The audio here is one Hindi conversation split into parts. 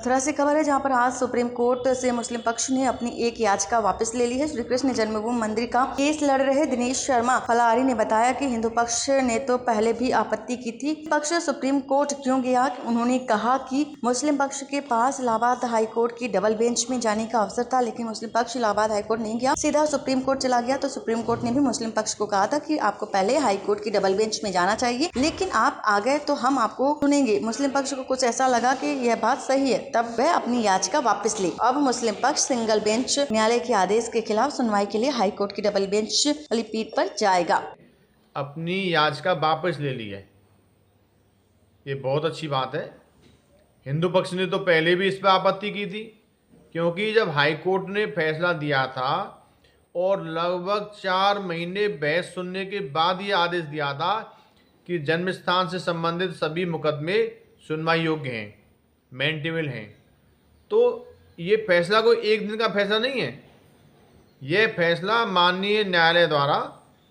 मथुरा से खबर है जहां पर आज सुप्रीम कोर्ट से मुस्लिम पक्ष ने अपनी एक याचिका वापस ले ली है। श्री कृष्ण जन्मभूमि मंदिर का केस लड़ रहे दिनेश शर्मा फलारी ने बताया कि हिंदू पक्ष ने तो पहले भी आपत्ति की थी। पक्ष सुप्रीम कोर्ट क्यों गया? उन्होंने कहा कि मुस्लिम पक्ष के पास इलाहाबाद हाई कोर्ट की डबल बेंच में जाने का अवसर था, लेकिन मुस्लिम पक्ष इलाहाबाद हाई कोर्ट नहीं गया, सीधा सुप्रीम कोर्ट चला गया। तो सुप्रीम कोर्ट ने भी मुस्लिम पक्ष को कहा था कि आपको पहले हाई कोर्ट की डबल बेंच में जाना चाहिए, लेकिन आप आ गए तो हम आपको सुनेंगे। मुस्लिम पक्ष को कुछ ऐसा लगा कि यह बात सही है, तब वह अपनी याचिका वापस ली। अब मुस्लिम पक्ष सिंगल बेंच न्यायालय के आदेश के खिलाफ सुनवाई के लिए हाई कोर्ट की डबल बेंच वाली पीठ पर जाएगा। अपनी याचिका वापस ले ली है, ये बहुत अच्छी बात है। हिंदू पक्ष ने तो पहले भी इस पर आपत्ति की थी, क्योंकि जब हाई कोर्ट ने फैसला दिया था और लगभग 4 महीने बहस सुनने के बाद ये आदेश दिया था कि जन्म स्थान से संबंधित सभी मुकदमे सुनवाई योग्य हैं, मेंटेबल हैं, तो ये फैसला कोई एक दिन का फैसला नहीं है। यह फैसला माननीय न्यायालय द्वारा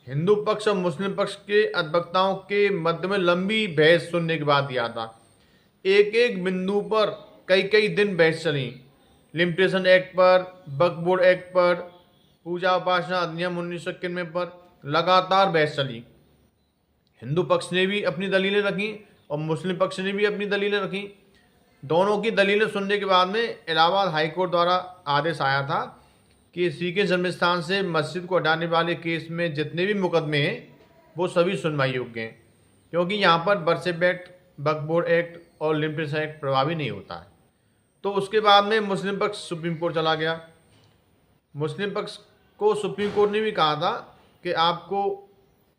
हिंदू पक्ष और मुस्लिम पक्ष के अधिवक्ताओं के मध्य में लंबी बहस सुनने के बाद दिया था। एक एक बिंदु पर कई कई दिन बहस चली। लिमिटेशन एक्ट पर, वक्फ बोर्ड एक्ट पर, पूजा उपासना अधिनियम 1991 पर लगातार बहस चली। हिंदू पक्ष ने भी अपनी दलीलें रखी और मुस्लिम पक्ष ने भी अपनी दलीलें रखी। दोनों की दलीलें सुनने के बाद में इलाहाबाद हाई कोर्ट द्वारा आदेश आया था कि श्री के जन्म स्थान से मस्जिद को हटाने वाले केस में जितने भी मुकदमे हैं वो सभी सुनवाई योग्य हैं, क्योंकि यहाँ पर बर्सिप एक्ट, वक्फ बोर्ड एक्ट और लिमिटेशन एक्ट प्रभावी नहीं होता है। तो उसके बाद में मुस्लिम पक्ष सुप्रीम कोर्ट चला गया। मुस्लिम पक्ष को सुप्रीम कोर्ट ने भी कहा था कि आपको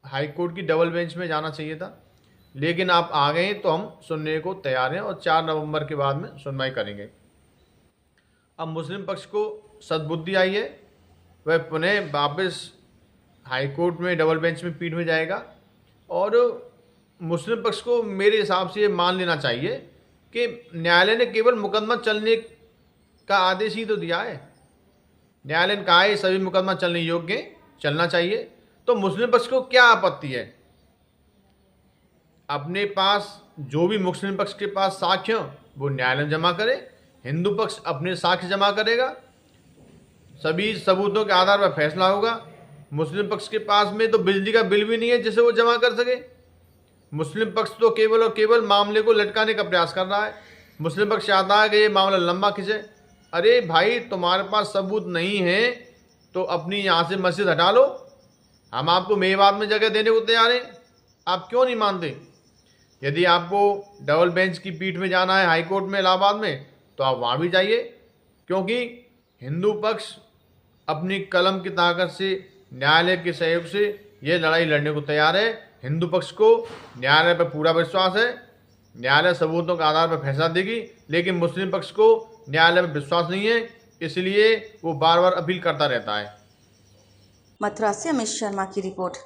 हाई कोर्ट की डबल बेंच में जाना चाहिए था, लेकिन आप आ गए तो हम सुनने को तैयार हैं और 4 नवंबर के बाद में सुनवाई करेंगे। अब मुस्लिम पक्ष को सद्बुद्धि आई है, वह पुनः वापस हाई कोर्ट में डबल बेंच में पीठ में जाएगा और मुस्लिम पक्ष को मेरे हिसाब से ये मान लेना चाहिए कि न्यायालय ने केवल मुकदमा चलने का आदेश ही तो दिया है। न्यायालय ने कहा है सभी मुकदमा चलने योग्य हैं, चलना चाहिए, तो मुस्लिम पक्ष को क्या आपत्ति है? अपने पास जो भी मुस्लिम पक्ष के पास साक्ष्य हो वो न्यायालय में जमा करे, हिंदू पक्ष अपने साक्ष्य जमा करेगा, सभी सबूतों के आधार पर फैसला होगा। मुस्लिम पक्ष के पास में तो बिजली का बिल भी नहीं है जिसे वो जमा कर सके। मुस्लिम पक्ष तो केवल और केवल मामले को लटकाने का प्रयास कर रहा है। मुस्लिम पक्ष चाहता है कि ये मामला लंबा खिंचे। अरे भाई, तुम्हारे पास सबूत नहीं है तो अपनी यहाँ से मस्जिद हटा लो, हम आपको मेवात में जगह देने को तैयार हैं। आप क्यों नहीं मानते? यदि आपको डबल बेंच की पीठ में जाना है हाई कोर्ट में इलाहाबाद में, तो आप वहाँ भी जाइए, क्योंकि हिंदू पक्ष अपनी कलम की ताकत से, न्यायालय के सहयोग से ये लड़ाई लड़ने को तैयार है। हिंदू पक्ष को न्यायालय पर पूरा विश्वास है, न्यायालय सबूतों के आधार पर फैसला देगी, लेकिन मुस्लिम पक्ष को न्यायालय पर विश्वास नहीं है, इसलिए वो बार बार अपील करता रहता है। मथुरा से अमित शर्मा की रिपोर्ट।